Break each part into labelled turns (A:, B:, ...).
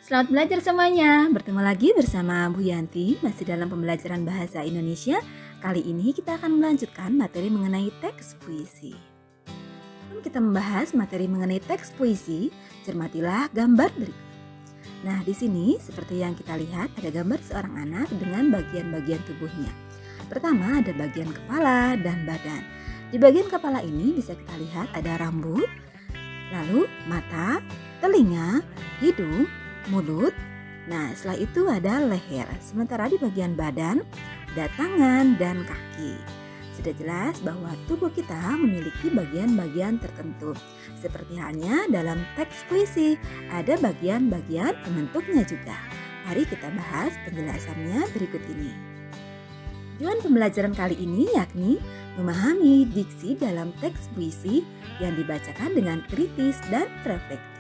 A: Selamat belajar semuanya. Bertemu lagi bersama Bu Yanti, masih dalam pembelajaran bahasa Indonesia. Kali ini kita akan melanjutkan materi mengenai teks puisi. Sebelum kita membahas materi mengenai teks puisi, cermatilah gambar berikut. Nah, di sini seperti yang kita lihat ada gambar seorang anak dengan bagian-bagian tubuhnya. Pertama ada bagian kepala dan badan. Di bagian kepala ini bisa kita lihat ada rambut, lalu mata, telinga, hidung, mulut. Nah, setelah itu ada leher. Sementara di bagian badan ada tangan dan kaki. Sudah jelas bahwa tubuh kita memiliki bagian-bagian tertentu. Seperti halnya dalam teks puisi, ada bagian-bagian pembentuknya juga. Mari kita bahas penjelasannya berikut ini. Tujuan pembelajaran kali ini yakni memahami diksi dalam teks puisi yang dibacakan dengan kritis dan reflektif.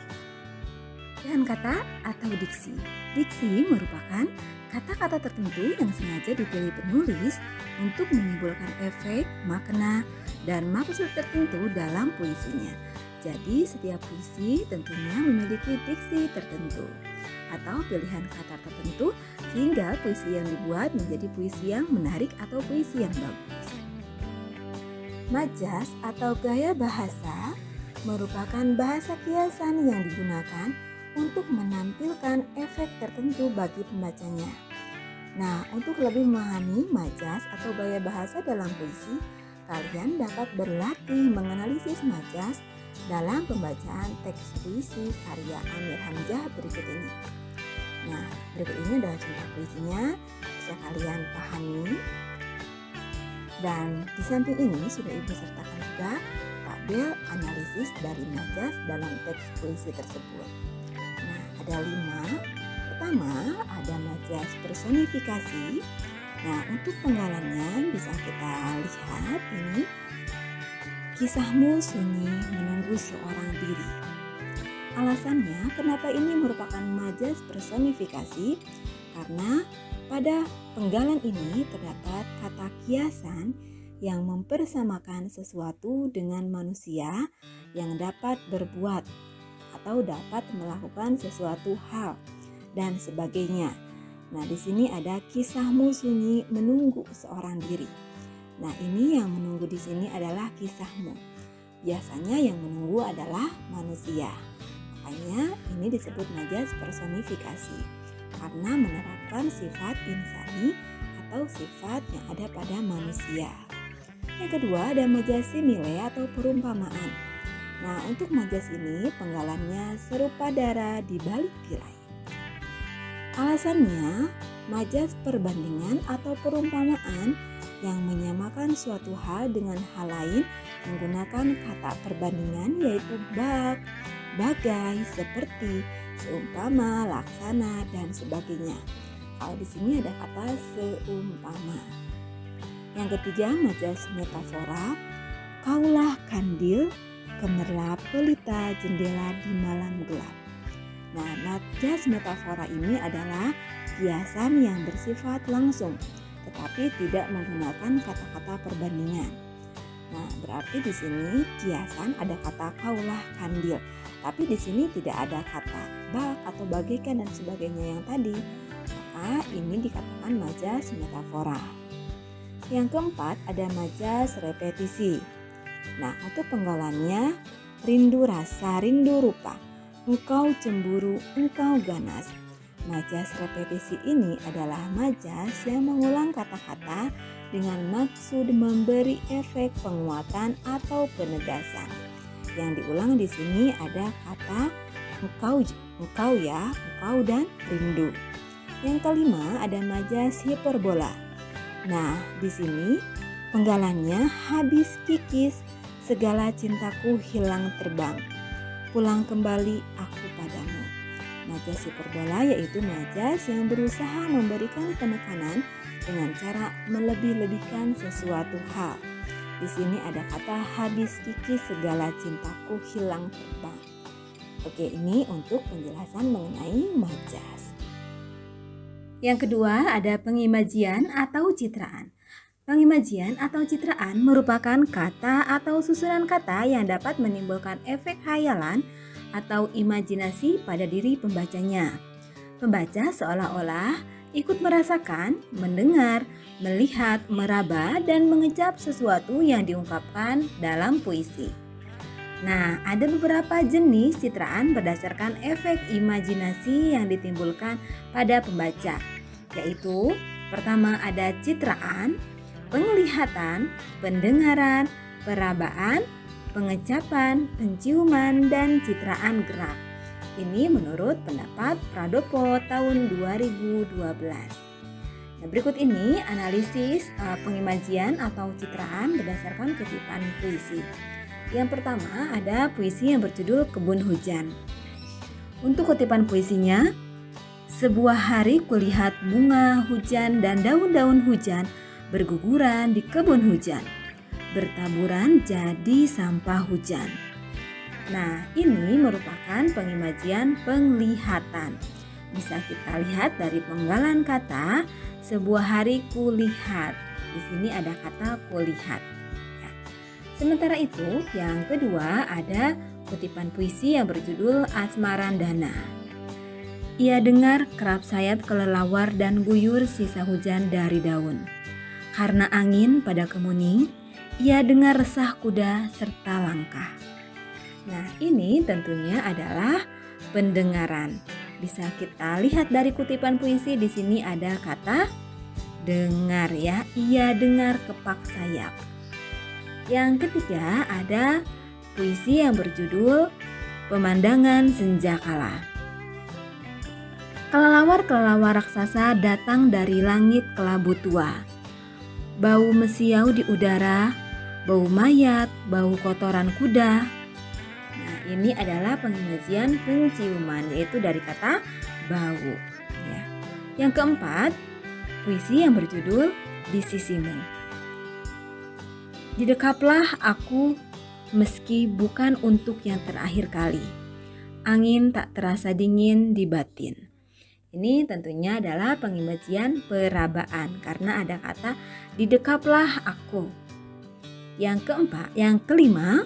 A: Pilihan kata atau diksi. Diksi merupakan kata-kata tertentu yang sengaja dipilih penulis untuk menimbulkan efek, makna, dan maksud tertentu dalam puisinya. Jadi setiap puisi tentunya memiliki diksi tertentu atau pilihan kata tertentu sehingga puisi yang dibuat menjadi puisi yang menarik atau puisi yang bagus. Majas atau gaya bahasa merupakan bahasa kiasan yang digunakan untuk menampilkan efek tertentu bagi pembacanya. Nah, untuk lebih memahami majas atau gaya bahasa dalam puisi, kalian dapat berlatih menganalisis majas dalam pembacaan teks puisi karya Amir Hamzah berikut ini. Nah, berikut ini adalah contoh puisinya, bisa kalian pahami. Dan di samping ini sudah Ibu sertakan juga tabel analisis dari majas dalam teks puisi tersebut. Ada 5. Pertama, ada majas personifikasi. Nah, untuk penggalannya bisa kita lihat ini. Kisahmu sunyi menunggu seorang diri. Alasannya kenapa ini merupakan majas personifikasi? Karena pada penggalan ini terdapat kata kiasan yang mempersamakan sesuatu dengan manusia yang dapat berbuat atau dapat melakukan sesuatu hal dan sebagainya. Nah, di sini ada kisahmu sunyi menunggu seorang diri. Nah, ini yang menunggu di sini adalah kisahmu. Biasanya yang menunggu adalah manusia. Makanya ini disebut majas personifikasi karena menerapkan sifat insani atau sifat yang ada pada manusia. Yang kedua ada majas simile atau perumpamaan. Nah, untuk majas ini penggalannya serupa darah di balik tirai. Alasannya, majas perbandingan atau perumpamaan yang menyamakan suatu hal dengan hal lain menggunakan kata perbandingan yaitu bak, bagai, seperti, seumpama, laksana, dan sebagainya. Kalau di sini ada kata seumpama. Yang ketiga, majas metafora. Kaulah kandil, gemerlap pelita jendela di malam gelap. Nah, majas metafora ini adalah kiasan yang bersifat langsung, tetapi tidak menggunakan kata-kata perbandingan. Nah, berarti di sini kiasan ada kata kaulah kandil, tapi di sini tidak ada kata bak atau bagaikan dan sebagainya yang tadi. Maka ini dikatakan majas metafora. Yang keempat ada majas repetisi. Nah, untuk penggalannya rindu rasa, rindu rupa, engkau cemburu, engkau ganas. Majas repetisi ini adalah majas yang mengulang kata-kata dengan maksud memberi efek penguatan atau penegasan. Yang diulang di sini ada kata engkau ya, engkau dan rindu. Yang kelima ada majas hiperbola. Nah, di sini penggalannya habis kikis, segala cintaku hilang terbang, pulang kembali aku padamu. Majas hiperbola yaitu majas yang berusaha memberikan penekanan dengan cara melebih-lebihkan sesuatu hal. Di sini ada kata habis kikis, segala cintaku hilang terbang. Oke, ini untuk penjelasan mengenai majas. Yang kedua ada pengimajian atau citraan. Pengimajian atau citraan merupakan kata atau susunan kata yang dapat menimbulkan efek khayalan atau imajinasi pada diri pembacanya. Pembaca seolah-olah ikut merasakan, mendengar, melihat, meraba, dan mengecap sesuatu yang diungkapkan dalam puisi. Nah, ada beberapa jenis citraan berdasarkan efek imajinasi yang ditimbulkan pada pembaca, yaitu pertama ada citraan, penglihatan, pendengaran, perabaan, pengecapan, penciuman, dan citraan gerak. Ini menurut pendapat Pradopo tahun 2012. Nah, berikut ini analisis pengimajian atau citraan berdasarkan kutipan puisi. Yang pertama ada puisi yang berjudul Kebun Hujan. Untuk kutipan puisinya, sebuah hari kulihat bunga hujan dan daun-daun hujan berguguran di kebun hujan, bertaburan jadi sampah hujan. Nah, ini merupakan pengimajian penglihatan. Bisa kita lihat dari penggalan kata sebuah hari kulihat. Di sini ada kata kulihat. Sementara itu, yang kedua ada kutipan puisi yang berjudul Asmarandana. Ia dengar kerap sayap kelelawar dan guyur sisa hujan dari daun. Karena angin pada kemuning, ia dengar resah kuda serta langkah. Nah, ini tentunya adalah pendengaran. Bisa kita lihat dari kutipan puisi di sini ada kata dengar ya. Ia dengar kepak sayap. Yang ketiga ada puisi yang berjudul Pemandangan Senjakala. Kelelawar-kelelawar raksasa datang dari langit kelabu tua. Bau mesiau di udara, bau mayat, bau kotoran kuda. Nah, ini adalah pengimajian penciuman, yaitu dari kata bau. Ya. Yang keempat, puisi yang berjudul Di Sisimu. Didekaplah aku meski bukan untuk yang terakhir kali. Angin tak terasa dingin di batin. Ini tentunya adalah pengimajian perabaan karena ada kata didekaplah aku. Yang kelima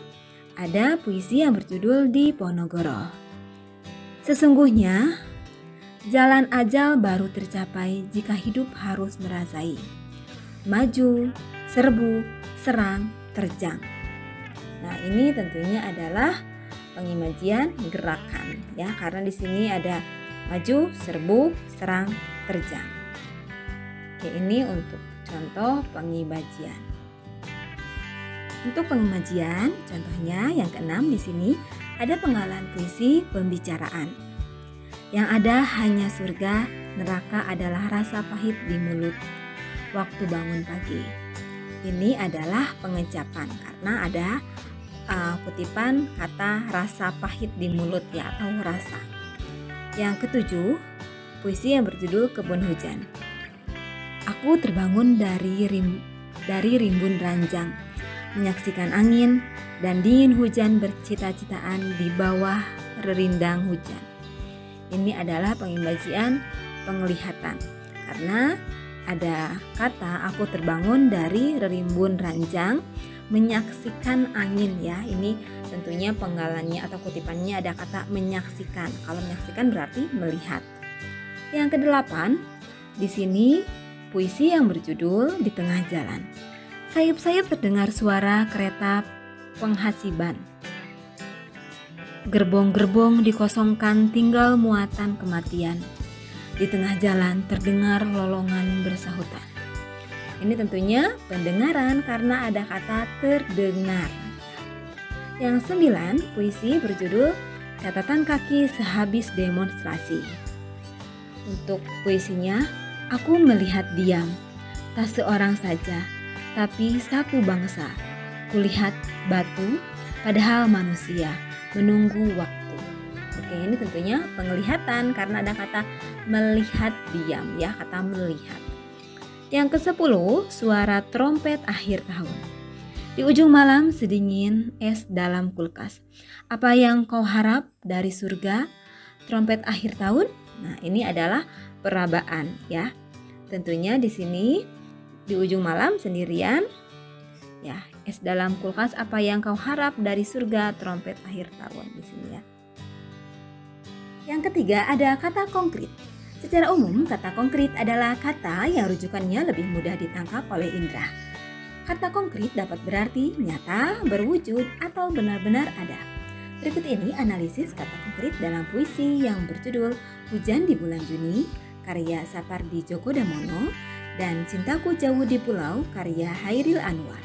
A: ada puisi yang berjudul Di Ponorogo. Sesungguhnya jalan ajal baru tercapai jika hidup harus merasai. Maju, serbu, serang, terjang. Nah, ini tentunya adalah pengimajian gerakan ya, karena di sini ada maju, serbu, serang, terjang. Oke, ini untuk contoh pengimajian. Untuk pengimajian, contohnya yang keenam di sini ada penggalan puisi pembicaraan. Yang ada hanya surga, neraka adalah rasa pahit di mulut waktu bangun pagi. Ini adalah pengecapan karena ada kutipan kata rasa pahit di mulut ya, atau rasa. Yang ketujuh, puisi yang berjudul Kebun Hujan. Aku terbangun dari rimbun ranjang, menyaksikan angin dan dingin hujan bercita-citaan di bawah rerindang hujan. Ini adalah pengimajian penglihatan karena ada kata aku terbangun dari rimbun ranjang menyaksikan angin ya. Ini tentunya penggalannya atau kutipannya ada kata menyaksikan. Kalau menyaksikan berarti melihat. Yang kedelapan, di sini puisi yang berjudul Di Tengah Jalan. Sayup-sayup terdengar suara kereta penghasiban. Gerbong-gerbong dikosongkan, tinggal muatan kematian. Di tengah jalan terdengar lolongan bersahutan. Ini tentunya pendengaran karena ada kata terdengar. Yang 9, puisi berjudul Catatan Kaki Sehabis Demonstrasi. Untuk puisinya, aku melihat diam, tak seorang saja, tapi satu bangsa. Kulihat batu, padahal manusia menunggu waktu. Oke, ini tentunya penglihatan karena ada kata melihat diam ya, kata melihat. Yang ke-10, suara trompet akhir tahun. Di ujung malam sedingin es dalam kulkas. Apa yang kau harap dari surga? Trompet akhir tahun? Nah, ini adalah perabaan ya. Tentunya di sini di ujung malam sendirian ya, es dalam kulkas, apa yang kau harap dari surga, trompet akhir tahun di sini ya. Yang ketiga ada kata konkret. Secara umum, kata konkret adalah kata yang rujukannya lebih mudah ditangkap oleh indera. Kata konkret dapat berarti nyata, berwujud, atau benar-benar ada. Berikut ini analisis kata konkret dalam puisi yang berjudul Hujan di Bulan Juni, karya Sapardi Djoko Damono, dan Cintaku Jauh di Pulau, karya Hairil Anwar.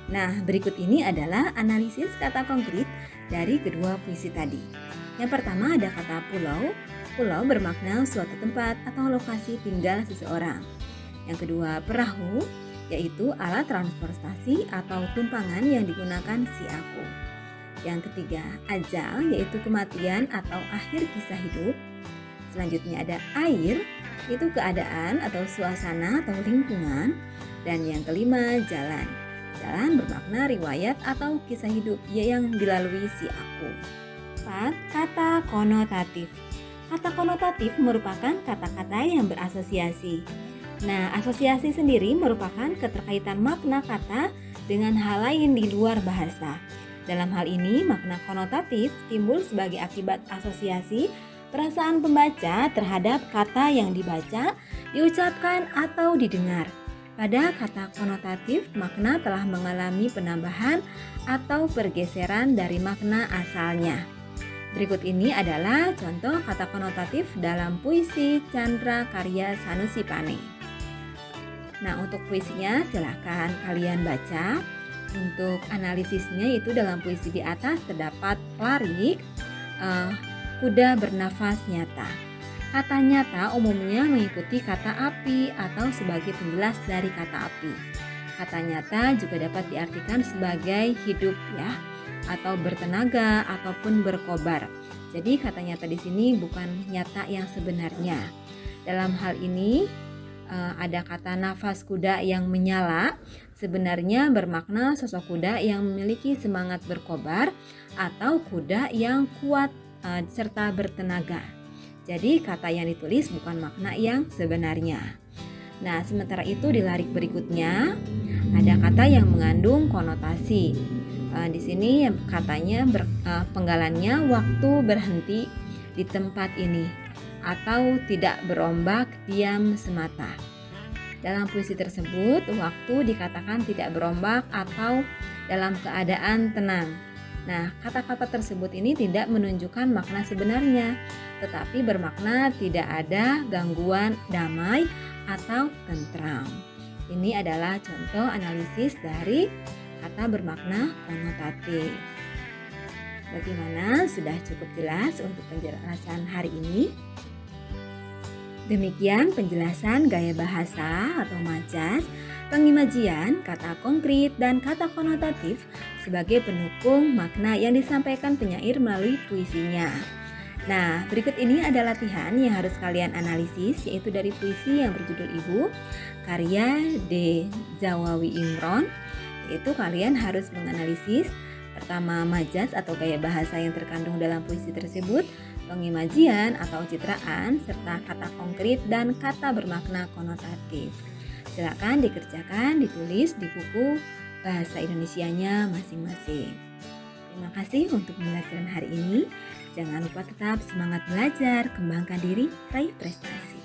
A: Nah, berikut ini adalah analisis kata konkret dari kedua puisi tadi. Yang pertama ada kata pulau. Pulau bermakna suatu tempat atau lokasi tinggal seseorang. Yang kedua perahu, yaitu alat transportasi atau tumpangan yang digunakan si aku. Yang ketiga ajal, yaitu kematian atau akhir kisah hidup. Selanjutnya ada air, itu keadaan atau suasana atau lingkungan. Dan yang kelima jalan. Jalan bermakna riwayat atau kisah hidup yang dilalui si aku. 4. Kata konotatif. Kata konotatif merupakan kata-kata yang berasosiasi. Nah, asosiasi sendiri merupakan keterkaitan makna kata dengan hal lain di luar bahasa. Dalam hal ini, makna konotatif timbul sebagai akibat asosiasi perasaan pembaca terhadap kata yang dibaca, diucapkan, atau didengar. Pada kata konotatif, makna telah mengalami penambahan atau pergeseran dari makna asalnya. Berikut ini adalah contoh kata konotatif dalam puisi Candra karya Sanusi Pane. Nah, untuk puisinya silahkan kalian baca. Untuk analisisnya itu dalam puisi di atas terdapat larik, kuda bernafas nyata. Kata nyata umumnya mengikuti kata api atau sebagai penjelas dari kata api. Kata nyata juga dapat diartikan sebagai hidup ya, atau bertenaga ataupun berkobar. Jadi kata nyata di sini bukan nyata yang sebenarnya. Dalam hal ini ada kata nafas kuda yang menyala, sebenarnya bermakna sosok kuda yang memiliki semangat berkobar atau kuda yang kuat serta bertenaga. Jadi kata yang ditulis bukan makna yang sebenarnya. Nah, sementara itu di larik berikutnya ada kata yang mengandung konotasi. Di sini katanya penggalannya waktu berhenti di tempat ini atau tidak berombak diam semata. Dalam puisi tersebut waktu dikatakan tidak berombak atau dalam keadaan tenang. Nah, kata-kata tersebut ini tidak menunjukkan makna sebenarnya, tetapi bermakna tidak ada gangguan, damai atau tentram. Ini adalah contoh analisis dari kata bermakna konotatif. Bagaimana? Sudah cukup jelas untuk penjelasan hari ini? Demikian penjelasan gaya bahasa atau majas, pengimajian, kata konkret, dan kata konotatif sebagai pendukung makna yang disampaikan penyair melalui puisinya. Nah, berikut ini ada latihan yang harus kalian analisis, yaitu dari puisi yang berjudul Ibu, karya D. Jawawi Imron. Itu kalian harus menganalisis pertama majas atau gaya bahasa yang terkandung dalam puisi tersebut, pengimajian atau citraan, serta kata konkret dan kata bermakna konotatif. Silakan dikerjakan, ditulis di buku bahasa Indonesianya masing-masing. Terima kasih untuk pembelajaran hari ini. Jangan lupa tetap semangat belajar, kembangkan diri, raih prestasi.